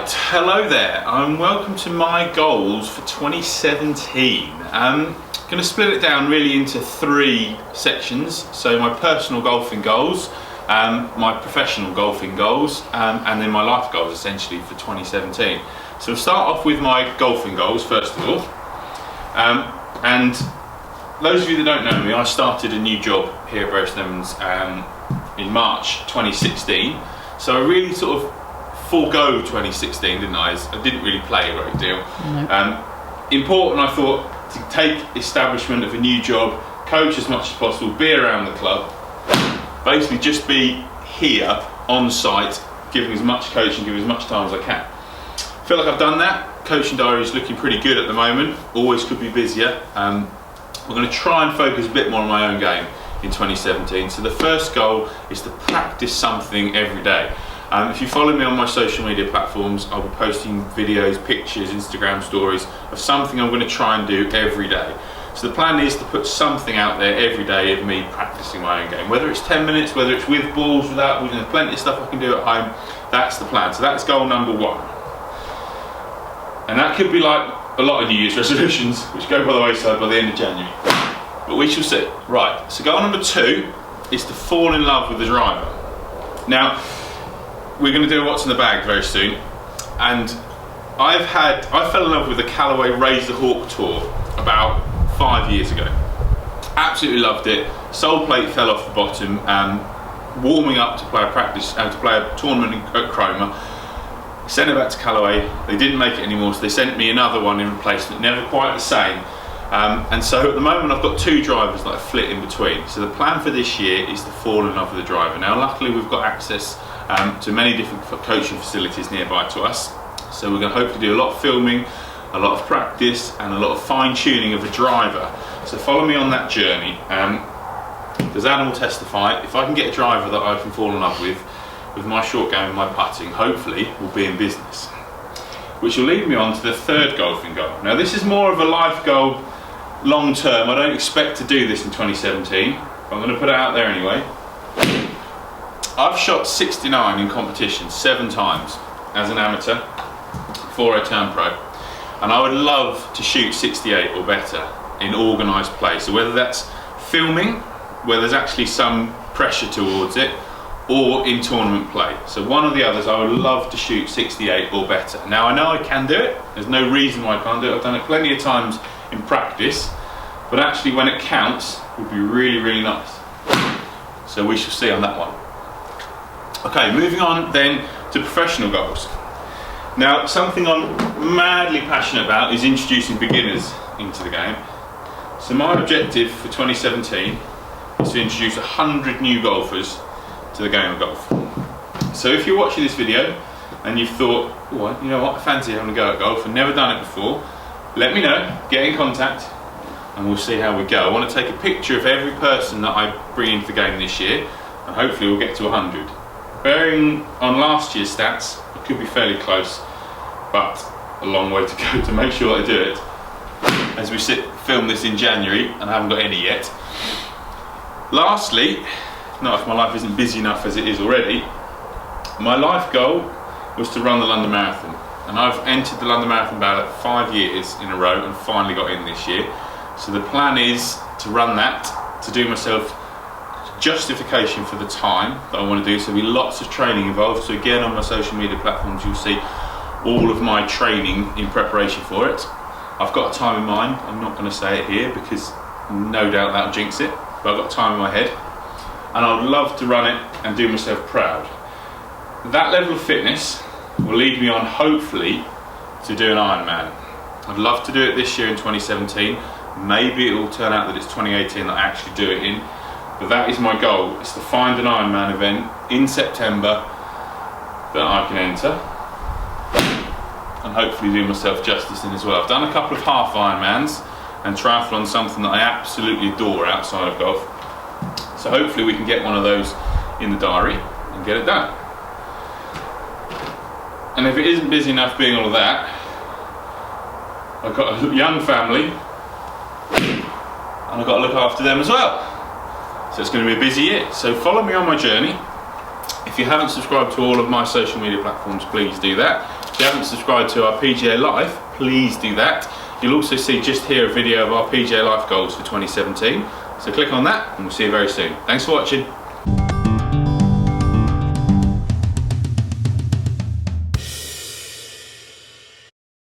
Right, hello there, and welcome to my goals for 2017. I'm going to split it down really into three sections. So my personal golfing goals, my professional golfing goals, and then my life goals essentially for 2017. So we'll start off with my golfing goals first of all. And those of you that don't know me, I started a new job here at Bury St Edmunds in March 2016. So I really sort of forego 2016, didn't I? I didn't really play a great deal. No. Important, I thought, to take establishment of a new job, coach as much as possible, be around the club, basically just be here on site, giving as much coaching, giving as much time as I can. I feel like I've done that. Coaching diary is looking pretty good at the moment, always could be busier. I'm going to try and focus a bit more on my own game in 2017. So the first goal is to practice something every day. If you follow me on my social media platforms, I'll be posting videos, pictures, Instagram stories of something I'm going to try and do every day. So the plan is to put something out there every day of me practicing my own game. Whether it's 10 minutes, whether it's with balls, without balls, there's plenty of stuff I can do at home. That's the plan. So that's goal number one. And that could be like a lot of New Year's resolutions, which go by the wayside by the end of January. But we shall see. Right, so goal number two is to fall in love with the driver. Now, we're going to do a what's in the bag very soon, and I fell in love with the Callaway Raise the Hawk tour about 5 years ago. Absolutely loved it. Sole plate fell off the bottom. Warming up to play a tournament at Cromer. Sent it back to Callaway. They didn't make it anymore, so they sent me another one in replacement. Never quite the same. And so at the moment I've got two drivers that I flit in between. So the plan for this year is to fall in love with the driver. Now luckily we've got access to many different coaching facilities nearby to us. So we're going to hopefully do a lot of filming, a lot of practice and a lot of fine tuning of the driver. So follow me on that journey. As Adam will testify, if I can get a driver that I can fall in love with my short game and my putting, hopefully we'll be in business. Which will lead me on to the third golfing goal. Now this is more of a life goal, long term. I don't expect to do this in 2017, but I'm going to put it out there anyway. I've shot 69 in competition 7 times as an amateur before I turned pro, and I would love to shoot 68 or better in organised play. So whether that's filming, where there's actually some pressure towards it, or in tournament play. So one of the others, I would love to shoot 68 or better. Now I know I can do it, there's no reason why I can't do it. I've done it plenty of times in practice, but actually when it counts, it would be really, really nice. So we shall see on that one. Okay, moving on then to professional goals. Now something I'm madly passionate about is introducing beginners into the game. So my objective for 2017 is to introduce 100 new golfers to the game of golf. So if you're watching this video and you've thought, well, you know what, I fancy having a go at golf and never done it before, let me know, get in contact and we'll see how we go. I want to take a picture of every person that I bring into the game this year and hopefully we'll get to 100. Bearing on last year's stats, it could be fairly close, but a long way to go to make sure I do it. As we film this in January and I haven't got any yet. Lastly, not if my life isn't busy enough as it is already, my life goal was to run the London Marathon, and I've entered the London Marathon ballot 5 years in a row and finally got in this year. So the plan is to run that, to do myself justification for the time that I want to do. So there'll be lots of training involved. So again, on my social media platforms you'll see all of my training in preparation for it. I've got a time in mind. I'm not going to say it here because no doubt that'll jinx it, but I've got time in my head. And I would love to run it and do myself proud. That level of fitness will lead me on, hopefully, to do an Ironman. I'd love to do it this year in 2017. Maybe it will turn out that it's 2018 that I actually do it in. But that is my goal, is to find an Ironman event in September that I can enter. And hopefully do myself justice in as well. I've done a couple of half Ironmans, and triathlon's something that I absolutely adore outside of golf. So hopefully we can get one of those in the diary and get it done. And if it isn't busy enough being all of that, I've got a young family and I've got to look after them as well. So it's going to be a busy year. So follow me on my journey. If you haven't subscribed to all of my social media platforms, please do that. If you haven't subscribed to our PGA Life, please do that. You'll also see just here a video of our PGA Life goals for 2017. So click on that and we'll see you very soon. Thanks for watching.